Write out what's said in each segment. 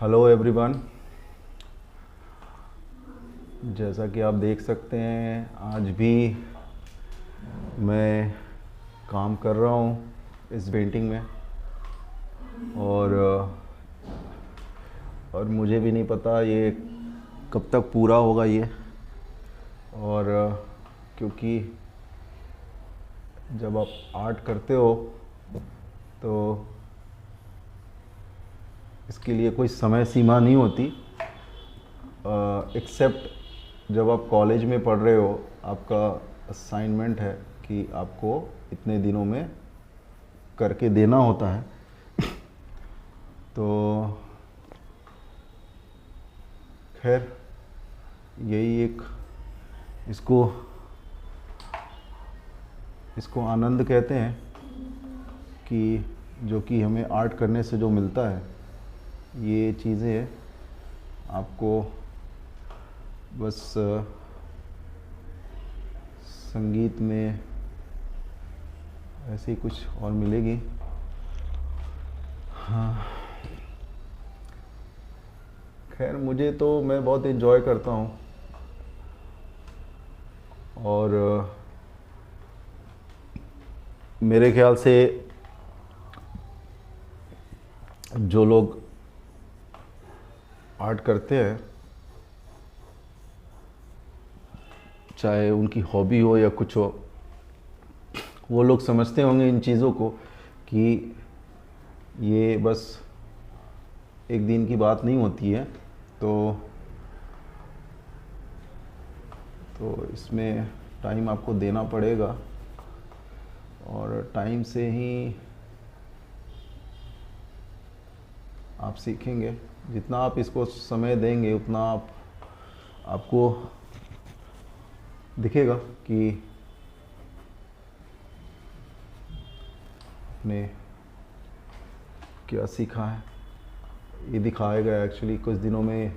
Hello everyone. जैसा कि आप देख सकते हैं आज भी मैं काम कर रहा हूँ इस पेंटिंग में और मुझे भी नहीं पता ये कब तक पूरा होगा ये। और क्योंकि जब आप आर्ट करते हो तो इसके लिए कोई समय सीमा नहीं होती, एक्सेप्ट जब आप कॉलेज में पढ़ रहे हो आपका असाइनमेंट है कि आपको इतने दिनों में करके देना होता है। तो खैर यही एक इसको आनंद कहते हैं कि जो कि हमें आर्ट करने से जो मिलता है, ये चीज़ें आपको बस संगीत में ऐसे ही कुछ और मिलेगी। हाँ, खैर मुझे तो मैं बहुत इन्जॉय करता हूँ और मेरे ख्याल से जो लोग आर्ट करते हैं, चाहे उनकी हॉबी हो या कुछ हो, वो लोग समझते होंगे इन चीज़ों को कि ये बस एक दिन की बात नहीं होती है। तो इसमें टाइम आपको देना पड़ेगा और टाइम से ही आप सीखेंगे। जितना आप इसको समय देंगे उतना आपको दिखेगा कि आपने क्या सीखा है। ये दिखाएगा एक्चुअली कुछ दिनों में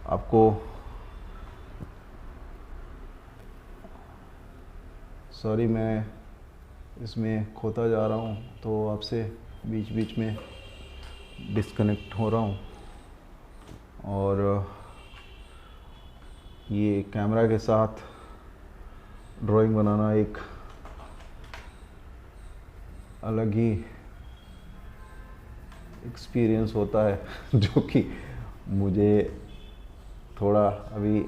आपको। सॉरी, मैं इसमें खोता जा रहा हूँ तो आपसे बीच बीच में डिस्कनेक्ट हो रहा हूँ। और ये कैमरा के साथ ड्राइंग बनाना एक अलग ही एक्सपीरियंस होता है जो कि मुझे थोड़ा अभी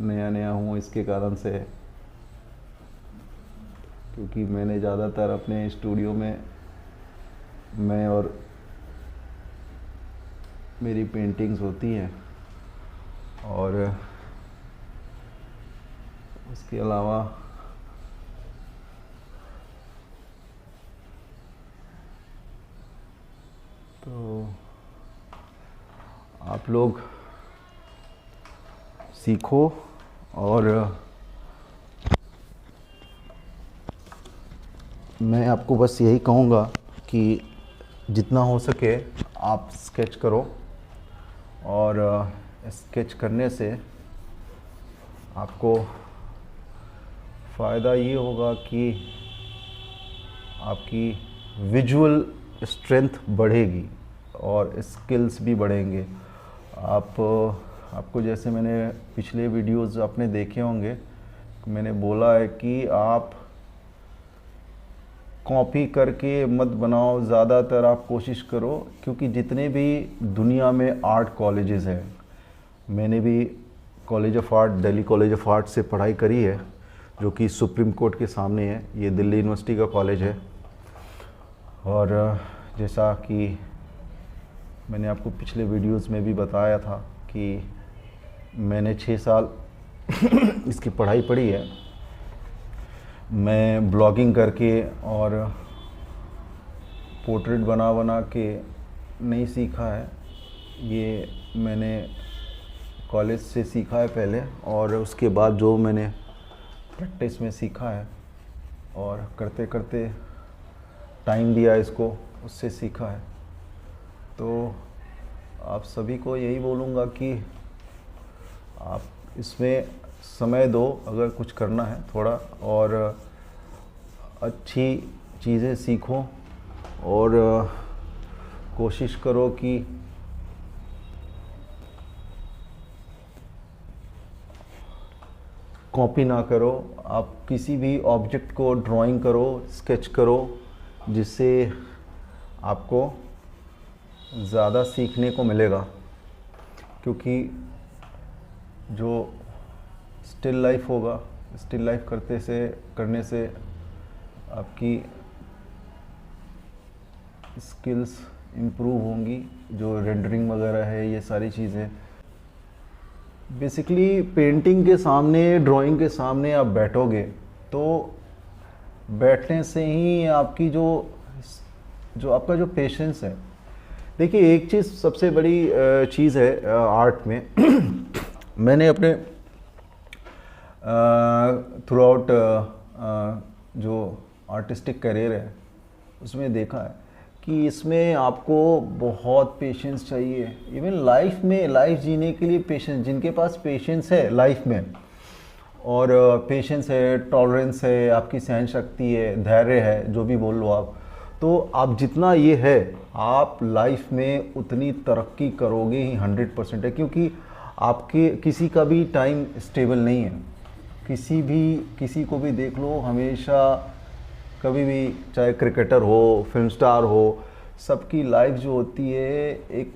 नया नया हूँ इसके कारण से, क्योंकि मैंने ज़्यादातर अपने स्टूडियो में मैं और मेरी पेंटिंग्स होती हैं और उसके अलावा तो आप लोग सीखो और मैं आपको बस यही कहूँगा कि जितना हो सके आप स्केच करो और स्केच करने से आपको फ़ायदा ये होगा कि आपकी विजुअल स्ट्रेंथ बढ़ेगी और स्किल्स भी बढ़ेंगे। आपको जैसे मैंने पिछले वीडियोस आपने देखे होंगे, मैंने बोला है कि आप कॉपी करके मत बनाओ, ज़्यादातर आप कोशिश करो, क्योंकि जितने भी दुनिया में आर्ट कॉलेजेस हैं, मैंने भी college of art, Delhi college of art से पढ़ाई करी है जो कि सुप्रीम कोर्ट के सामने है। ये दिल्ली यूनिवर्सिटी का कॉलेज है। और जैसा कि मैंने आपको पिछले वीडियोस में भी बताया था कि मैंने 6 साल इसकी पढ़ाई पढ़ी है। मैं ब्लॉगिंग करके और पोर्ट्रेट बना के नहीं सीखा है, ये मैंने कॉलेज से सीखा है पहले और उसके बाद जो मैंने प्रैक्टिस में सीखा है और करते करते टाइम दिया इसको, उससे सीखा है। तो आप सभी को यही बोलूँगा कि आप इसमें समय दो अगर कुछ करना है थोड़ा, और अच्छी चीज़ें सीखो और कोशिश करो कि कॉपी ना करो, आप किसी भी ऑब्जेक्ट को ड्राइंग करो, स्केच करो, जिससे आपको ज़्यादा सीखने को मिलेगा। क्योंकि जो स्टिल लाइफ होगा, स्टिल लाइफ करने से आपकी स्किल्स इम्प्रूव होंगी, जो रेंडरिंग वगैरह है, ये सारी चीज़ें। बेसिकली पेंटिंग के सामने, ड्राइंग के सामने आप बैठोगे तो बैठने से ही आपकी जो आपका जो पेशेंस है। देखिए एक चीज़ सबसे बड़ी चीज़ है आर्ट में मैंने अपने थ्रू आउट जो आर्टिस्टिक करियर है उसमें देखा है कि इसमें आपको बहुत पेशेंस चाहिए। इवन लाइफ में, लाइफ जीने के लिए पेशेंस, जिनके पास पेशेंस है लाइफ में, और पेशेंस है, टॉलरेंस है, आपकी सहन शक्ति है, धैर्य है, जो भी बोल लो आप, तो आप जितना ये है आप लाइफ में उतनी तरक्की करोगे ही 100% है। क्योंकि आपके किसी का भी टाइम स्टेबल नहीं है। किसी को भी देख लो, हमेशा कभी भी, चाहे क्रिकेटर हो, फिल्म स्टार हो, सबकी लाइफ जो होती है एक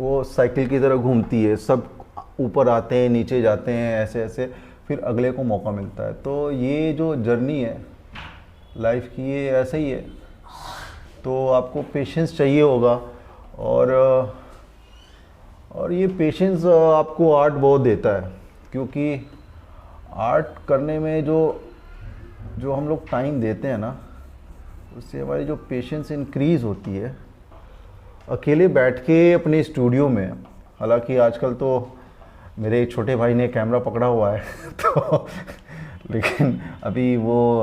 वो साइकिल की तरह घूमती है। सब ऊपर आते हैं, नीचे जाते हैं, ऐसे ऐसे, फिर अगले को मौका मिलता है। तो ये जो जर्नी है लाइफ की, ये ऐसे ही है। तो आपको पेशेंस चाहिए होगा, और ये पेशेंस आपको आर्ट बहुत देता है। क्योंकि आर्ट करने में जो हम लोग टाइम देते हैं ना, उससे हमारी जो पेशेंस इंक्रीज़ होती है। अकेले बैठ के अपने स्टूडियो में, हालांकि आजकल तो मेरे एक छोटे भाई ने कैमरा पकड़ा हुआ है तो लेकिन अभी वो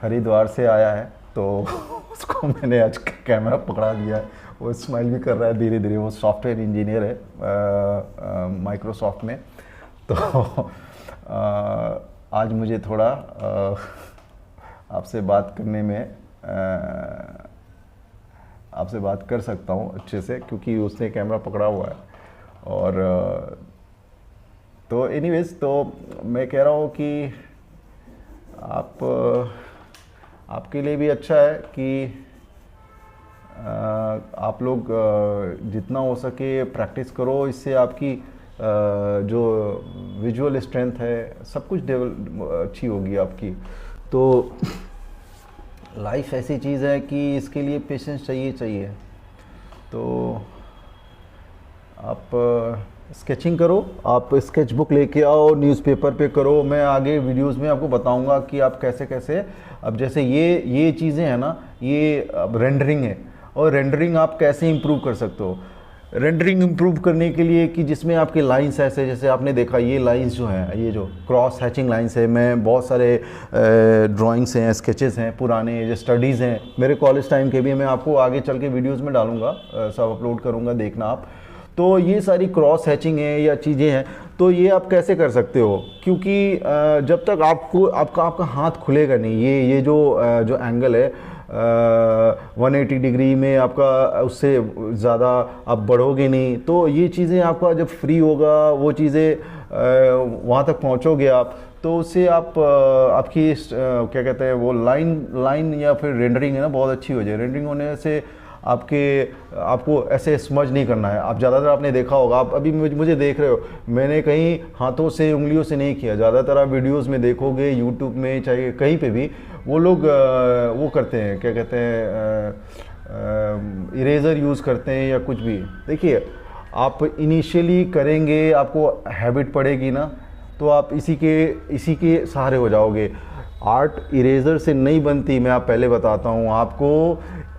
हरिद्वार से आया है तो उसको मैंने आज कैमरा पकड़ा दिया है। वो स्माइल भी कर रहा है धीरे धीरे। वो सॉफ्टवेयर इंजीनियर है माइक्रोसॉफ्ट में। तो आज मुझे थोड़ा आपसे बात करने में आपसे बात कर सकता हूँ अच्छे से, क्योंकि उसने कैमरा पकड़ा हुआ है। और तो एनीवेज, तो मैं कह रहा हूँ कि आपके लिए भी अच्छा है कि आप लोग जितना हो सके प्रैक्टिस करो। इससे आपकी जो विजुअल स्ट्रेंथ है, सब कुछ अच्छी होगी आपकी। तो लाइफ ऐसी चीज़ है कि इसके लिए पेशेंस चाहिए। तो आप स्केचिंग करो, आप स्केच बुक लेके आओ, न्यूज़पेपर पे करो। मैं आगे वीडियोस में आपको बताऊंगा कि आप कैसे अब जैसे ये चीज़ें हैं ना, ये अब रेंडरिंग है, और रेंडरिंग आप कैसे इम्प्रूव कर सकते हो। रेंडरिंग इम्प्रूव करने के लिए कि जिसमें आपके लाइंस ऐसे, जैसे आपने देखा ये लाइंस जो हैं, ये जो क्रॉस हैचिंग लाइंस है, मैं बहुत सारे ड्राइंग्स हैं, स्केचेस हैं, पुराने जो स्टडीज़ हैं मेरे कॉलेज टाइम के भी, मैं आपको आगे चल के वीडियोज़ में डालूंगा, सब अपलोड करूँगा, देखना आप। तो ये सारी क्रॉस हैचिंग है या चीज़ें हैं, तो ये आप कैसे कर सकते हो। क्योंकि जब तक आपका हाथ खुलेगा नहीं, ये जो एंगल है 180 डिग्री में आपका, उससे ज़्यादा आप बढ़ोगे नहीं। तो ये चीज़ें आपका जब फ्री होगा, वो चीज़ें वहाँ तक पहुँचोगे आप, तो उससे आपकी क्या कहते हैं वो लाइन या फिर रेंडरिंग है ना, बहुत अच्छी हो जाए। रेंडरिंग होने से आपको ऐसे स्मज नहीं करना है। आप ज़्यादातर आपने देखा होगा, आप अभी मुझे देख रहे हो, मैंने कहीं हाथों से, उंगलियों से नहीं किया। ज़्यादातर आप वीडियोस में देखोगे, यूट्यूब में चाहे कहीं पे भी, वो लोग वो करते हैं, क्या कहते हैं, इरेज़र यूज़ करते हैं या कुछ भी। देखिए आप इनिशियली करेंगे, आपको हैबिट पड़ेगी ना, तो आप इसी के सहारे हो जाओगे। आर्ट इरेज़र से नहीं बनती, मैं आप पहले बताता हूँ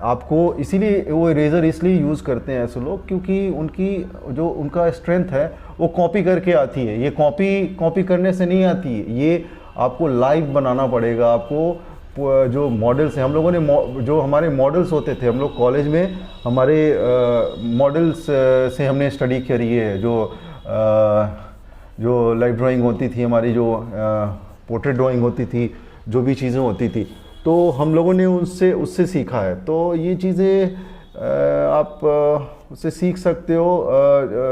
आपको। इसीलिए वो इरेज़र इसलिए यूज़ करते हैं ऐसे लोग, क्योंकि उनका स्ट्रेंथ है वो कॉपी करके आती है। ये कॉपी करने से नहीं आती है, ये आपको लाइव बनाना पड़ेगा। आपको जो मॉडल्स हैं, हम लोगों ने जो हमारे मॉडल्स होते थे, हम लोग कॉलेज में हमारे मॉडल्स से हमने स्टडी करी है। जो लाइव ड्राइंग होती थी हमारी, जो पोर्ट्रेट ड्राइंग होती थी, जो भी चीज़ें होती थी, तो हम लोगों ने उससे उससे सीखा है। तो ये चीज़ें आप उससे सीख सकते हो,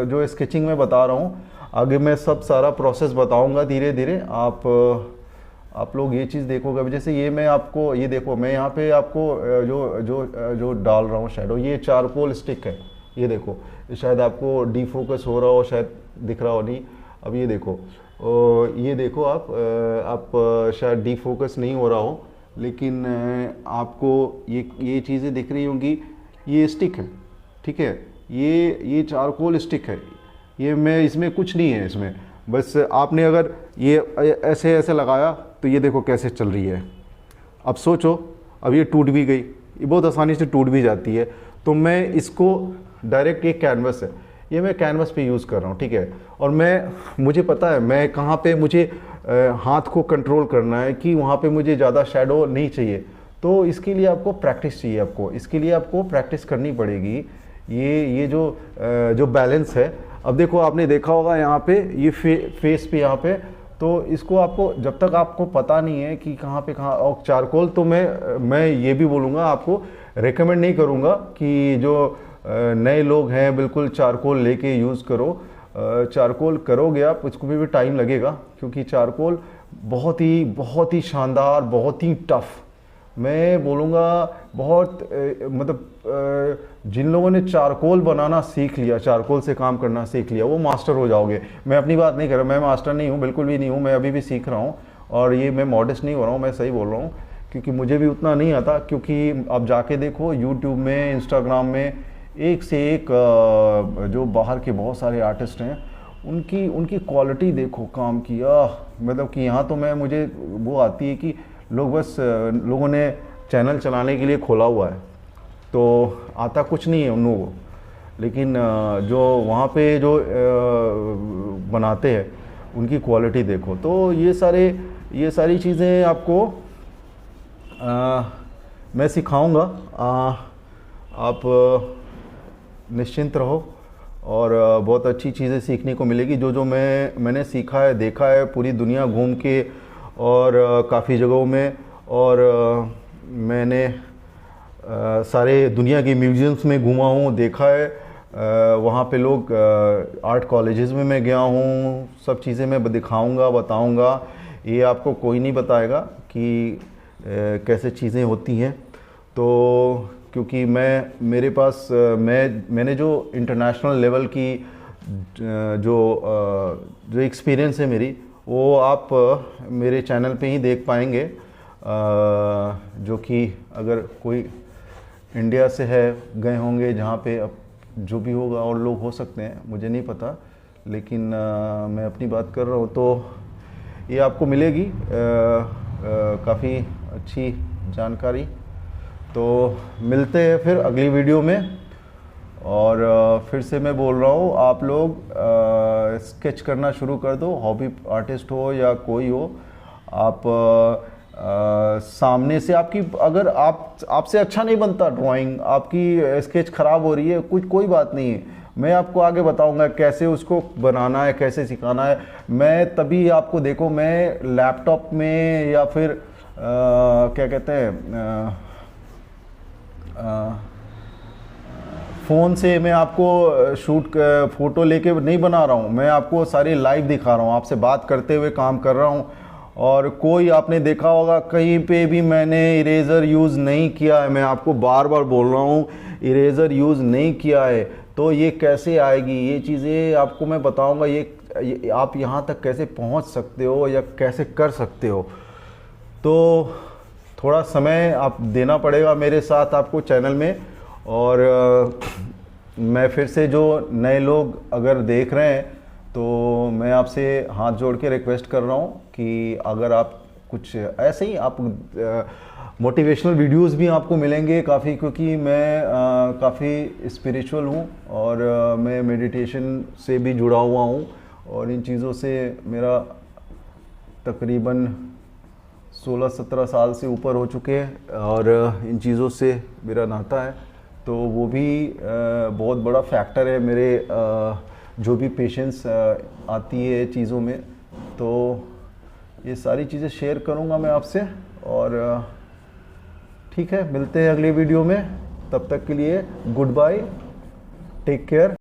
जो स्केचिंग में बता रहा हूँ। आगे मैं सब सारा प्रोसेस बताऊँगा धीरे धीरे। आप लोग ये चीज़ देखोगे। अभी जैसे ये मैं आपको, ये देखो मैं यहाँ पे आपको जो जो जो डाल रहा हूँ शेडो, ये चारकोल स्टिक है। ये देखो, शायद आपको डी फोकस हो रहा हो, शायद दिख रहा हो नहीं। अब ये देखो, ये देखो आप शायद डी फोकस नहीं हो रहा हो, लेकिन आपको ये चीज़ें दिख रही होंगी। ये स्टिक है, ठीक है, ये चारकोल स्टिक है। ये मैं, इसमें कुछ नहीं है, इसमें बस आपने अगर ये ऐसे ऐसे लगाया तो ये देखो कैसे चल रही है। अब सोचो, अब ये टूट भी गई, ये बहुत आसानी से टूट भी जाती है। तो मैं इसको डायरेक्ट, एक कैनवस है, ये मैं कैनवस पे यूज़ कर रहा हूँ, ठीक है। और मुझे पता है मैं कहाँ पे मुझे हाथ को कंट्रोल करना है कि वहाँ पे मुझे ज़्यादा शैडो नहीं चाहिए। तो इसके लिए आपको प्रैक्टिस चाहिए, इसके लिए आपको प्रैक्टिस करनी पड़ेगी। ये जो बैलेंस है, अब देखो आपने देखा होगा यहाँ पे, ये फेस पे यहाँ पे, तो इसको आपको, जब तक आपको पता नहीं है कि कहाँ पे कहाँ, और चारकोल तो मैं ये भी बोलूँगा, आपको रेकमेंड नहीं करूँगा कि जो नए लोग हैं बिल्कुल चारकोल लेके यूज़ करो। चारकोल करोगे आप, उसको भी टाइम लगेगा, क्योंकि चारकोल बहुत ही शानदार, बहुत ही टफ, मैं बोलूँगा बहुत मतलब जिन लोगों ने चारकोल बनाना सीख लिया, चारकोल से काम करना सीख लिया, वो मास्टर हो जाओगे। मैं अपनी बात नहीं कर रहा, मैं मास्टर नहीं हूँ, बिल्कुल भी नहीं हूँ, मैं अभी भी सीख रहा हूँ। और ये मैं मॉडेस्ट नहीं हो रहा हूँ, मैं सही बोल रहा हूँ, क्योंकि मुझे भी उतना नहीं आता। क्योंकि आप जाके देखो यूट्यूब में, इंस्टाग्राम में, एक से एक जो बाहर के बहुत सारे आर्टिस्ट हैं, उनकी क्वालिटी देखो काम की। मतलब कि यहाँ तो मुझे वो आती है कि लोगों ने चैनल चलाने के लिए खोला हुआ है, तो आता कुछ नहीं है उन लोगों को, लेकिन जो वहाँ पे जो बनाते हैं उनकी क्वालिटी देखो। तो ये सारी चीज़ें आपको मैं सिखाऊंगा। आप निश्चिंत रहो, और बहुत अच्छी चीज़ें सीखने को मिलेगी। जो मैंने सीखा है, देखा है पूरी दुनिया घूम के, और काफ़ी जगहों में, और मैंने सारे दुनिया के म्यूज़ियम्स में घूमा हूँ, देखा है। वहाँ पे लोग आर्ट कॉलेजेस में मैं गया हूँ, सब चीज़ें मैं दिखाऊंगा, बताऊंगा। ये आपको कोई नहीं बताएगा कि कैसे चीज़ें होती हैं। तो क्योंकि मेरे पास मैंने जो इंटरनेशनल लेवल की जो एक्सपीरियंस है मेरी, वो आप मेरे चैनल पे ही देख पाएंगे। जो कि अगर कोई इंडिया से है, गए होंगे जहाँ पे, अब जो भी होगा और लोग हो सकते हैं, मुझे नहीं पता, लेकिन मैं अपनी बात कर रहा हूँ। तो ये आपको मिलेगी काफ़ी अच्छी जानकारी। तो मिलते हैं फिर अगली वीडियो में। और फिर से मैं बोल रहा हूँ, आप लोग स्केच करना शुरू कर दो, हॉबी आर्टिस्ट हो या कोई हो। आप सामने से आपकी, अगर आपसे अच्छा नहीं बनता ड्राइंग, आपकी स्केच ख़राब हो रही है, कोई बात नहीं है, मैं आपको आगे बताऊंगा कैसे उसको बनाना है, कैसे सिखाना है। मैं तभी आपको, देखो मैं लैपटॉप में या फिर क्या कहते हैं, फ़ोन से मैं आपको फ़ोटो लेके नहीं बना रहा हूँ, मैं आपको सारी लाइव दिखा रहा हूँ, आपसे बात करते हुए काम कर रहा हूँ। और कोई, आपने देखा होगा कहीं पे भी मैंने इरेज़र यूज़ नहीं किया है, मैं आपको बार बार बोल रहा हूँ, इरेज़र यूज़ नहीं किया है। तो ये कैसे आएगी, ये चीज़ें आपको मैं बताऊँगा, ये आप यहाँ तक कैसे पहुँच सकते हो या कैसे कर सकते हो। तो थोड़ा समय आप देना पड़ेगा मेरे साथ आपको चैनल में। और मैं फिर से, जो नए लोग अगर देख रहे हैं, तो मैं आपसे हाथ जोड़ के रिक्वेस्ट कर रहा हूँ कि अगर आप कुछ ऐसे ही, आप मोटिवेशनल वीडियोस भी आपको मिलेंगे काफ़ी, क्योंकि मैं काफ़ी स्पिरिचुअल हूँ, और मैं मेडिटेशन से भी जुड़ा हुआ हूँ, और इन चीज़ों से मेरा तकरीबन 16-17 साल से ऊपर हो चुके हैं, और इन चीज़ों से मेरा नाता है। तो वो भी बहुत बड़ा फैक्टर है मेरे जो भी पेशेंस आती है चीज़ों में। तो ये सारी चीज़ें शेयर करूँगा मैं आपसे, और ठीक है, मिलते हैं अगले वीडियो में, तब तक के लिए गुड बाय, टेक केयर।